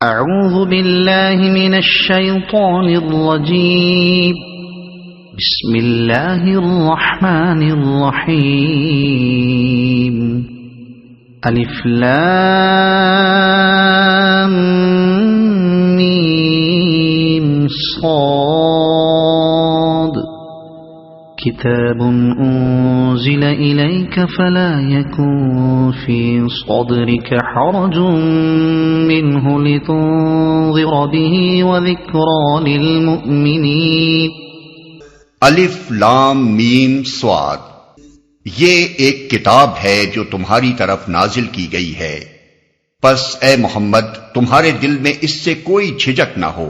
اعوذ باللہ من الشیطان الرجیم بسم اللہ الرحمن الرحیم الف لام میم صاد کتاب انزل الیک فلا یکن فی صدرک حرج منہ لتنذر به وذکرى للمؤمنین۔ الف لام میم صاد، یہ ایک کتاب ہے جو تمہاری طرف نازل کی گئی ہے، پس اے محمد تمہارے دل میں اس سے کوئی جھجک نہ ہو۔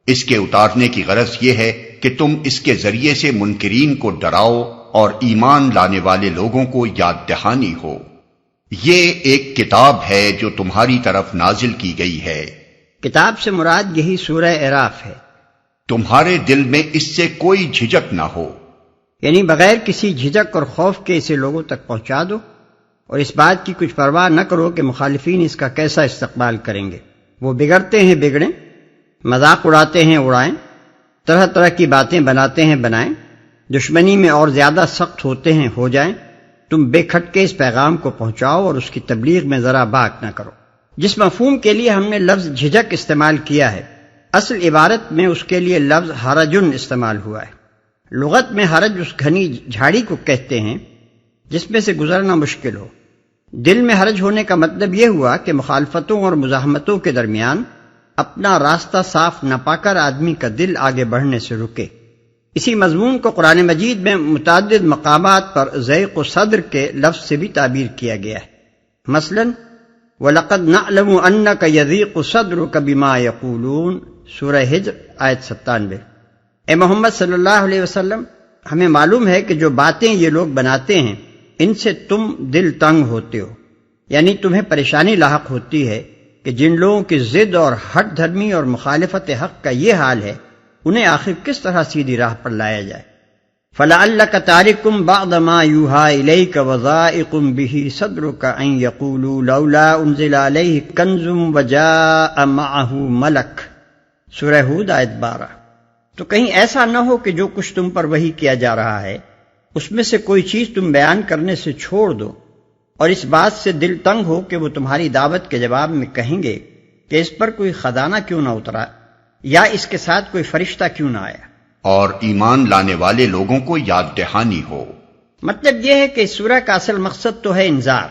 اس کے اتارنے کی غرض یہ ہے کہ تم اس کے ذریعے سے منکرین کو ڈراؤ اور ایمان لانے والے لوگوں کو یاد دہانی ہو۔ یہ ایک کتاب ہے جو تمہاری طرف نازل کی گئی ہے۔ کتاب سے مراد یہی سورہ اعراف ہے۔ تمہارے دل میں اس سے کوئی جھجک نہ ہو، یعنی بغیر کسی جھجک اور خوف کے اسے لوگوں تک پہنچا دو، اور اس بات کی کچھ پرواہ نہ کرو کہ مخالفین اس کا کیسا استقبال کریں گے۔ وہ بگڑتے ہیں بگڑیں، مذاق اڑاتے ہیں اڑائیں، طرح طرح کی باتیں بناتے ہیں بنائیں، دشمنی میں اور زیادہ سخت ہوتے ہیں ہو جائیں۔ تم بے کھٹکے اس پیغام کو پہنچاؤ اور اس کی تبلیغ میں ذرا باک نہ کرو۔ جس مفہوم کے لیے ہم نے لفظ جھجک استعمال کیا ہے، اصل عبارت میں اس کے لیے لفظ حرجن استعمال ہوا ہے۔ لغت میں حرج اس گھنی جھاڑی کو کہتے ہیں جس میں سے گزرنا مشکل ہو۔ دل میں حرج ہونے کا مطلب یہ ہوا کہ مخالفتوں اور مزاحمتوں کے درمیان اپنا راستہ صاف نہ پا کر آدمی کا دل آگے بڑھنے سے رکے۔ اسی مضمون کو قرآن مجید میں متعدد مقامات پر ضیق صدر کے لفظ سے بھی تعبیر کیا گیا ہے۔ مثلاً وَلَقَدْ نَعْلَمُ أَنَّكَ يَضِيقُ صَدْرُكَ بِمَا يَقُولُونَ، سورہ ہجر آیت 97۔ اے محمد صلی اللہ علیہ وسلم، ہمیں معلوم ہے کہ جو باتیں یہ لوگ بناتے ہیں ان سے تم دل تنگ ہوتے ہو، یعنی تمہیں پریشانی لاحق ہوتی ہے کہ جن لوگوں کی ضد اور ہٹ دھرمی اور مخالفت حق کا یہ حال ہے انہیں آخر کس طرح سیدھی راہ پر لایا جائے۔ فَلَعَلَّكَ تَارِكٌ بَعْضَ مَا يُوحَىٰ إِلَيْكَ وَضَائِقٌ بِهِ صَدْرُكَ أَن يَقُولُوا لَوْلَا أُنزِلَ عَلَيْهِ كَنزٌ وَجَاءَ مَعَهُ مَلَكٌ، سورہ ہود آیت 12۔ تو کہیں ایسا نہ ہو کہ جو کچھ تم پر وحی کیا جا رہا ہے اس میں سے کوئی چیز تم بیان کرنے سے چھوڑ دو، اور اس بات سے دل تنگ ہو کہ وہ تمہاری دعوت کے جواب میں کہیں گے کہ اس پر کوئی خزانہ کیوں نہ اترا، یا اس کے ساتھ کوئی فرشتہ کیوں نہ آیا۔ اور ایمان لانے والے لوگوں کو یاد دہانی ہو۔ مطلب یہ ہے کہ اس سورہ کا اصل مقصد تو ہے انذار،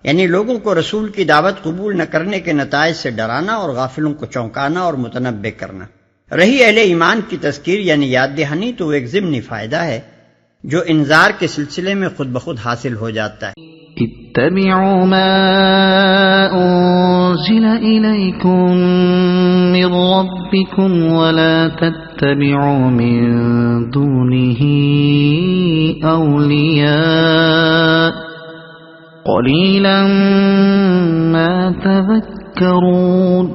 یعنی لوگوں کو رسول کی دعوت قبول نہ کرنے کے نتائج سے ڈرانا اور غافلوں کو چونکانا اور متنبہ کرنا۔ رہی اہل ایمان کی تذکیر یعنی یاد دہانی تو وہ ایک ضمنی فائدہ ہے جو انذار کے سلسلے میں خود بخود حاصل ہو جاتا ہے۔ اتبعوا ما انزل الیکم من ربکم ولا تتبعوا من دونه اولیاء قلیلا ما تذکرون۔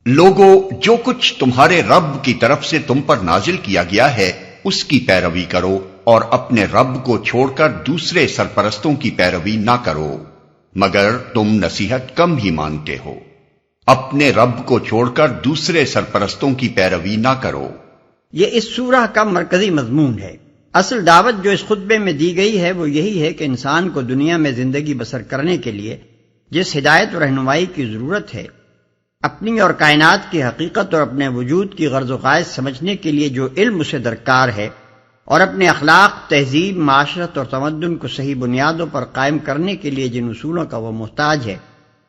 لوگو، جو کچھ تمہارے رب کی طرف سے تم پر نازل کیا گیا ہے اس کی پیروی کرو، اور اپنے رب کو چھوڑ کر دوسرے سرپرستوں کی پیروی نہ کرو، مگر تم نصیحت کم ہی مانتے ہو۔ اپنے رب کو چھوڑ کر دوسرے سرپرستوں کی پیروی نہ کرو۔ یہ اس سورہ کا مرکزی مضمون ہے۔ اصل دعوت جو اس خطبے میں دی گئی ہے وہ یہی ہے کہ انسان کو دنیا میں زندگی بسر کرنے کے لیے جس ہدایت و رہنمائی کی ضرورت ہے، اپنی اور کائنات کی حقیقت اور اپنے وجود کی غرض و غائز سمجھنے کے لیے جو علم اسے درکار ہے، اور اپنے اخلاق، تہذیب، معاشرت اور تمدن کو صحیح بنیادوں پر قائم کرنے کے لیے جن اصولوں کا وہ محتاج ہے،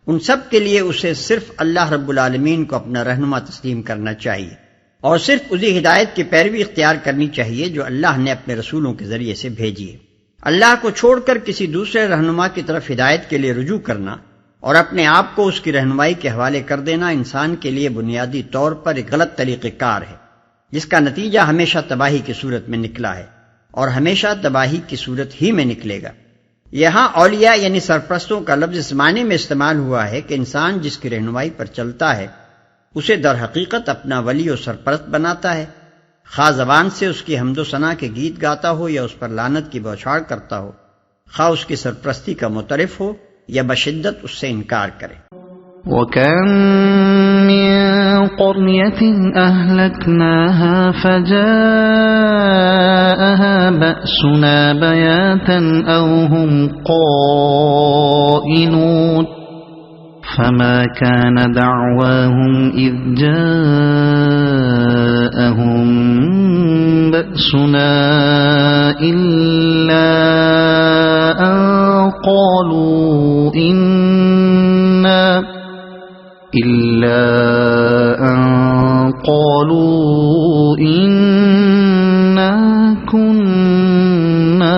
ان سب کے لیے اسے صرف اللہ رب العالمین کو اپنا رہنما تسلیم کرنا چاہیے، اور صرف اسی ہدایت کی پیروی اختیار کرنی چاہیے جو اللہ نے اپنے رسولوں کے ذریعے سے بھیجی ہے۔ اللہ کو چھوڑ کر کسی دوسرے رہنما کی طرف ہدایت کے لیے رجوع کرنا اور اپنے آپ کو اس کی رہنمائی کے حوالے کر دینا انسان کے لیے بنیادی طور پر ایک غلط طریقہ کار ہے، جس کا نتیجہ ہمیشہ تباہی کی صورت میں نکلا ہے اور ہمیشہ تباہی کی صورت ہی میں نکلے گا۔ یہاں اولیاء یعنی سرپرستوں کا لفظ اس معنی میں استعمال ہوا ہے کہ انسان جس کی رہنمائی پر چلتا ہے اسے در حقیقت اپنا ولی و سرپرست بناتا ہے، خواہ زبان سے اس کی حمد و ثنا کے گیت گاتا ہو یا اس پر لعنت کی بوچھاڑ کرتا ہو، خواہ اس کی سرپرستی کا معترف ہو یا بشدت اس سے انکار کرے۔ وَكَمْ قرية أهلكناها فجاءها بأسنا بياتا أو هم قائلون فما كان دعواهم إذ جاءهم بأسنا إلا أن قالوا إنا كنا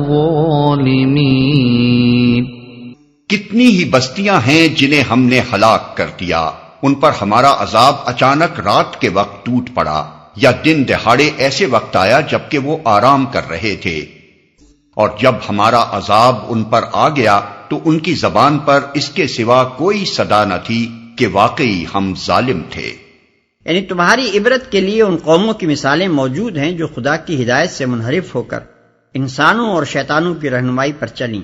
ظالمين۔ کتنی ہی بستیاں ہیں جنہیں ہم نے ہلاک کر دیا، ان پر ہمارا عذاب اچانک رات کے وقت ٹوٹ پڑا یا دن دہاڑے ایسے وقت آیا جبکہ وہ آرام کر رہے تھے، اور جب ہمارا عذاب ان پر آ گیا تو ان کی زبان پر اس کے سوا کوئی صدا نہ تھی کہ واقعی ہم ظالم تھے۔ یعنی تمہاری عبرت کے لیے ان قوموں کی مثالیں موجود ہیں جو خدا کی ہدایت سے منحرف ہو کر انسانوں اور شیطانوں کی رہنمائی پر چلیں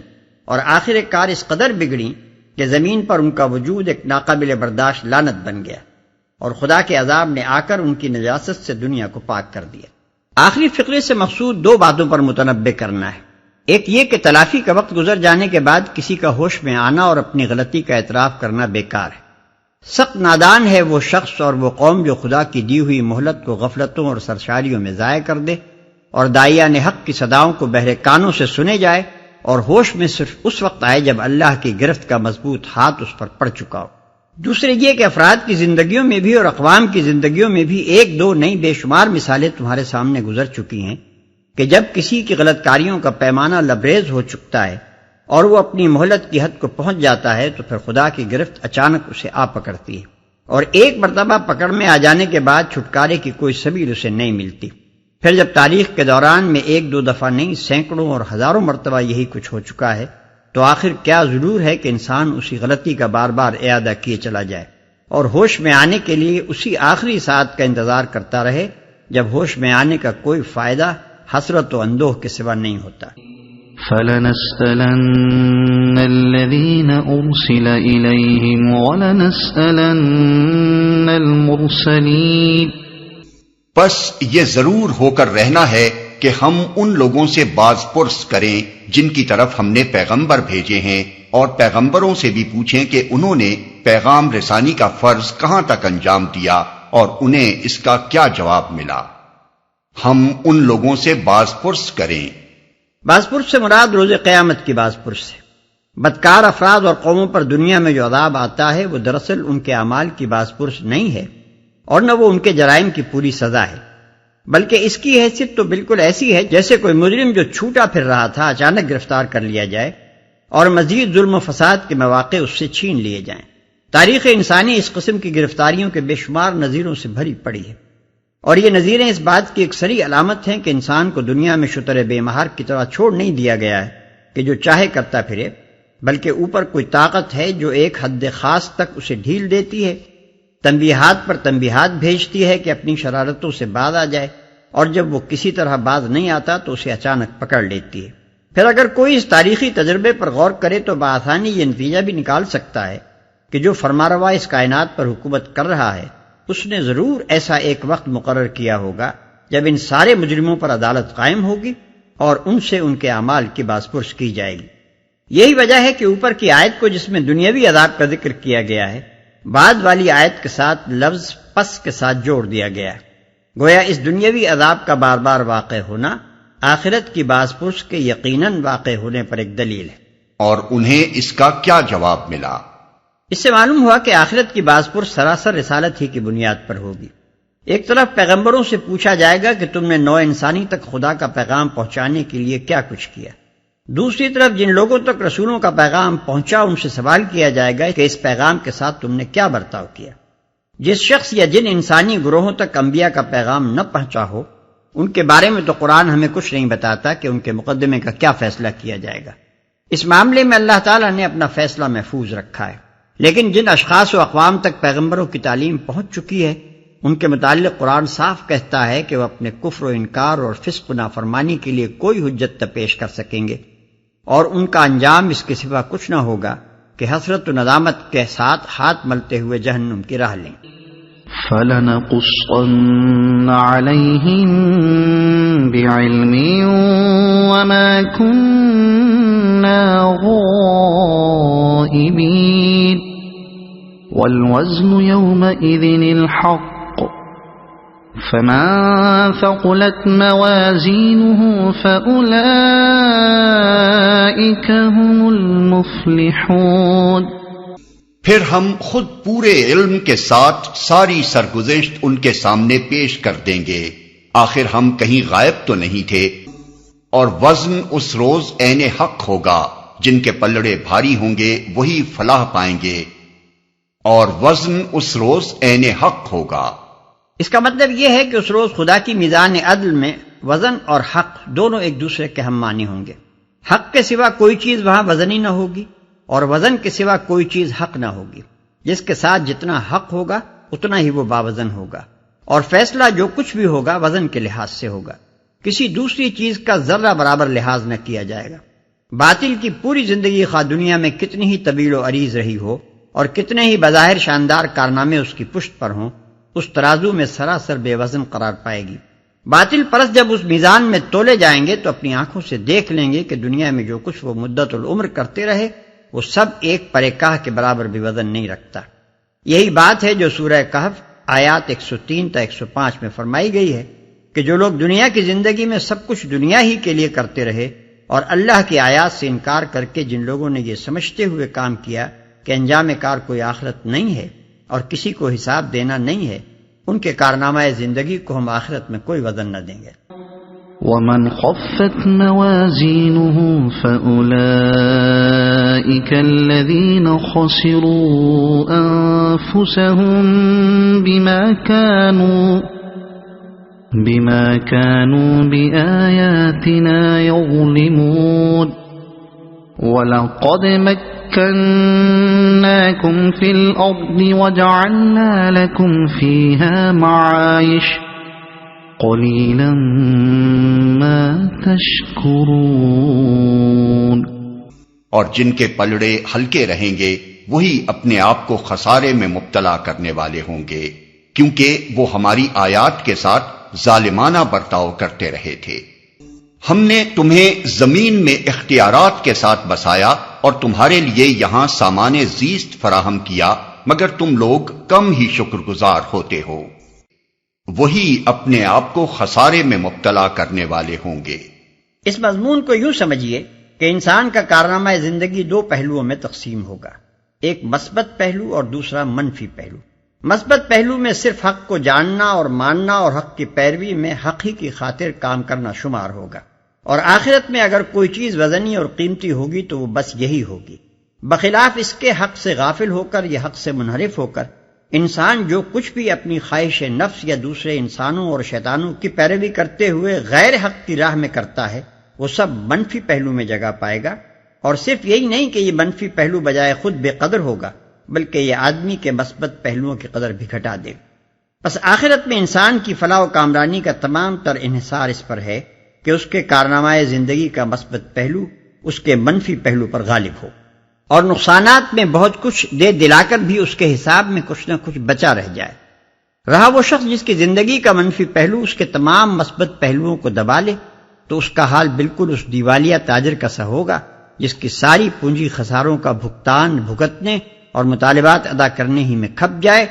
اور آخر کار اس قدر بگڑیں کہ زمین پر ان کا وجود ایک ناقابل برداشت لعنت بن گیا اور خدا کے عذاب نے آ کر ان کی نجاست سے دنیا کو پاک کر دیا۔ آخری فقرے سے مقصود دو باتوں پر متنبہ کرنا ہے، ایک یہ کہ تلافی کا وقت گزر جانے کے بعد کسی کا ہوش میں آنا اور اپنی غلطی کا اعتراف کرنا بیکار ہے۔ سخت نادان ہے وہ شخص اور وہ قوم جو خدا کی دی ہوئی مہلت کو غفلتوں اور سرشاریوں میں ضائع کر دے اور داعیان حق کی صداؤں کو بہرے کانوں سے سنے جائے اور ہوش میں صرف اس وقت آئے جب اللہ کی گرفت کا مضبوط ہاتھ اس پر پڑ چکا ہو۔ دوسرے یہ کہ افراد کی زندگیوں میں بھی اور اقوام کی زندگیوں میں بھی ایک دو نہیں بے شمار مثالیں تمہارے سامنے گزر چکی ہیں کہ جب کسی کی غلط کاریوں کا پیمانہ لبریز ہو چکتا ہے اور وہ اپنی مہلت کی حد کو پہنچ جاتا ہے تو پھر خدا کی گرفت اچانک اسے آ پکڑتی ہے اور ایک مرتبہ پکڑ میں آ جانے کے بعد چھٹکارے کی کوئی سبیل اسے نہیں ملتی۔ پھر جب تاریخ کے دوران میں ایک دو دفعہ نہیں سینکڑوں اور ہزاروں مرتبہ یہی کچھ ہو چکا ہے تو آخر کیا ضرور ہے کہ انسان اسی غلطی کا بار بار اعادہ کیے چلا جائے اور ہوش میں آنے کے لیے اسی آخری ساعت کا انتظار کرتا رہے جب ہوش میں آنے کا کوئی فائدہ حسرت و اندوہ کے سوا نہیں ہوتا۔ فَلَنَسْأَلَنَّ الَّذِينَ أُرْسِلَ إِلَيْهِمْ وَلَنَسْأَلَنَّ الْمُرْسَلِينَ۔ بس یہ ضرور ہو کر رہنا ہے کہ ہم ان لوگوں سے باز پرس کریں جن کی طرف ہم نے پیغمبر بھیجے ہیں، اور پیغمبروں سے بھی پوچھیں کہ انہوں نے پیغام رسانی کا فرض کہاں تک انجام دیا اور انہیں اس کا کیا جواب ملا۔ ہم ان لوگوں سے باز پرس کریں۔ باز پرس سے مراد روز قیامت کی باز پرس ہے۔ بدکار افراد اور قوموں پر دنیا میں جو عذاب آتا ہے وہ دراصل ان کے اعمال کی باز پرس نہیں ہے اور نہ وہ ان کے جرائم کی پوری سزا ہے، بلکہ اس کی حیثیت تو بالکل ایسی ہے جیسے کوئی مجرم جو چھوٹا پھر رہا تھا اچانک گرفتار کر لیا جائے اور مزید ظلم و فساد کے مواقع اس سے چھین لیے جائیں۔ تاریخ انسانی اس قسم کی گرفتاریوں کے بے شمار نظیروں سے بھری پڑی ہے، اور یہ نظیریں اس بات کی ایک صریح علامت ہیں کہ انسان کو دنیا میں شتر بے مہار کی طرح چھوڑ نہیں دیا گیا ہے کہ جو چاہے کرتا پھرے، بلکہ اوپر کوئی طاقت ہے جو ایک حد خاص تک اسے ڈھیل دیتی ہے، تنبیہات پر تنبیہات بھیجتی ہے کہ اپنی شرارتوں سے باز آ جائے، اور جب وہ کسی طرح باز نہیں آتا تو اسے اچانک پکڑ لیتی ہے۔ پھر اگر کوئی اس تاریخی تجربے پر غور کرے تو بآسانی یہ نتیجہ بھی نکال سکتا ہے کہ جو فرمانروا اس کائنات پر حکومت کر رہا ہے اس نے ضرور ایسا ایک وقت مقرر کیا ہوگا جب ان سارے مجرموں پر عدالت قائم ہوگی اور ان سے ان کے اعمال کی باز پرس کی جائے گی۔ یہی وجہ ہے کہ اوپر کی آیت کو جس میں دنیاوی عذاب کا ذکر کیا گیا ہے بعد والی آیت کے ساتھ لفظ پس کے ساتھ جوڑ دیا گیا ہے، گویا اس دنیاوی عذاب کا بار بار واقع ہونا آخرت کی باز پرس کے یقیناً واقع ہونے پر ایک دلیل ہے۔ اور انہیں اس کا کیا جواب ملا؟ اس سے معلوم ہوا کہ آخرت کی باز پرس سراسر رسالت ہی کی بنیاد پر ہوگی۔ ایک طرف پیغمبروں سے پوچھا جائے گا کہ تم نے نوع انسانی تک خدا کا پیغام پہنچانے کے لیے کیا کچھ کیا، دوسری طرف جن لوگوں تک رسولوں کا پیغام پہنچا ان سے سوال کیا جائے گا کہ اس پیغام کے ساتھ تم نے کیا برتاؤ کیا۔ جس شخص یا جن انسانی گروہوں تک انبیاء کا پیغام نہ پہنچا ہو ان کے بارے میں تو قرآن ہمیں کچھ نہیں بتاتا کہ ان کے مقدمے کا کیا فیصلہ کیا جائے گا۔ اس معاملے میں اللہ تعالیٰ نے اپنا فیصلہ محفوظ رکھا ہے، لیکن جن اشخاص و اقوام تک پیغمبروں کی تعلیم پہنچ چکی ہے ان کے متعلق قرآن صاف کہتا ہے کہ وہ اپنے کفر و انکار اور فسق و نافرمانی کے لیے کوئی حجت نہ پیش کر سکیں گے، اور ان کا انجام اس کے سوا کچھ نہ ہوگا کہ حسرت و ندامت کے ساتھ ہاتھ ملتے ہوئے جہنم کی راہ لیں۔ فلنقصن عليهم بعلم وما كنا غائبين والوزن يومئذ الحق فمن ثقلت موازينه فأولئك هم المفلحون۔ پھر ہم خود پورے علم کے ساتھ ساری سرگزشت ان کے سامنے پیش کر دیں گے، آخر ہم کہیں غائب تو نہیں تھے، اور وزن اس روز عین حق ہوگا، جن کے پلڑے بھاری ہوں گے وہی فلاح پائیں گے، اور وزن اس روز عین حق ہوگا۔ اس کا مطلب یہ ہے کہ اس روز خدا کی میزان عدل میں وزن اور حق دونوں ایک دوسرے کے ہم معنی ہوں گے۔ حق کے سوا کوئی چیز وہاں وزنی نہ ہوگی، اور وزن کے سوا کوئی چیز حق نہ ہوگی۔ جس کے ساتھ جتنا حق ہوگا اتنا ہی وہ باوزن ہوگا، اور فیصلہ جو کچھ بھی ہوگا وزن کے لحاظ سے ہوگا، کسی دوسری چیز کا ذرہ برابر لحاظ نہ کیا جائے گا۔ باطل کی پوری زندگی خواہ دنیا میں کتنی ہی طویل و عریض رہی ہو اور کتنے ہی بظاہر شاندار کارنامے اس کی پشت پر ہوں، اس ترازو میں سراسر بے وزن قرار پائے گی۔ باطل پرست جب اس میزان میں تولے جائیں گے تو اپنی آنکھوں سے دیکھ لیں گے کہ دنیا میں جو کچھ وہ مدت العمر کرتے رہے وہ سب ایک پرے کاہ کے برابر بھی وزن نہیں رکھتا۔ یہی بات ہے جو سورہ کہف آیات 103 تا 105 میں فرمائی گئی ہے کہ جو لوگ دنیا کی زندگی میں سب کچھ دنیا ہی کے لیے کرتے رہے اور اللہ کی آیات سے انکار کر کے جن لوگوں نے یہ سمجھتے ہوئے کام کیا کہ انجام کار کوئی آخرت نہیں ہے اور کسی کو حساب دینا نہیں ہے، ان کے کارنامہ زندگی کو ہم آخرت میں کوئی وزن نہ دیں گے۔ ومن خفت موازينه فأولئك الذين خسروا أنفسهم بما كانوا بآياتنا يظلمون ولقد مكناكم في الأرض وجعلنا لكم فيها معايش قلیلا ما تشکرون۔ اور جن کے پلڑے ہلکے رہیں گے وہی اپنے آپ کو خسارے میں مبتلا کرنے والے ہوں گے، کیونکہ وہ ہماری آیات کے ساتھ ظالمانہ برتاؤ کرتے رہے تھے۔ ہم نے تمہیں زمین میں اختیارات کے ساتھ بسایا اور تمہارے لیے یہاں سامان زیست فراہم کیا، مگر تم لوگ کم ہی شکر گزار ہوتے ہو۔ وہی اپنے آپ کو خسارے میں مبتلا کرنے والے ہوں گے۔ اس مضمون کو یوں سمجھیے کہ انسان کا کارنامہ زندگی دو پہلوؤں میں تقسیم ہوگا، ایک مثبت پہلو اور دوسرا منفی پہلو۔ مثبت پہلو میں صرف حق کو جاننا اور ماننا اور حق کی پیروی میں حق ہی کی خاطر کام کرنا شمار ہوگا، اور آخرت میں اگر کوئی چیز وزنی اور قیمتی ہوگی تو وہ بس یہی ہوگی۔ بخلاف اس کے حق سے غافل ہو کر یا حق سے منحرف ہو کر انسان جو کچھ بھی اپنی خواہش نفس یا دوسرے انسانوں اور شیطانوں کی پیروی کرتے ہوئے غیر حق کی راہ میں کرتا ہے وہ سب منفی پہلو میں جگہ پائے گا، اور صرف یہی نہیں کہ یہ منفی پہلو بجائے خود بے قدر ہوگا بلکہ یہ آدمی کے مثبت پہلوؤں کی قدر بھی گھٹا دے گا۔ بس آخرت میں انسان کی فلاح و کامرانی کا تمام تر انحصار اس پر ہے کہ اس کے کارنامہ زندگی کا مثبت پہلو اس کے منفی پہلو پر غالب ہو، اور نقصانات میں بہت کچھ دے دلا کر بھی اس کے حساب میں کچھ نہ کچھ بچا رہ جائے۔ رہا وہ شخص جس کی زندگی کا منفی پہلو اس کے تمام مثبت پہلوؤں کو دبا لے تو اس کا حال بالکل اس دیوالیہ تاجر کا سا ہوگا جس کی ساری پونجی خساروں کا بھگتان بھگتنے اور مطالبات ادا کرنے ہی میں کھپ جائے،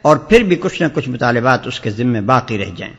اور پھر بھی کچھ نہ کچھ مطالبات اس کے ذمے باقی رہ جائیں۔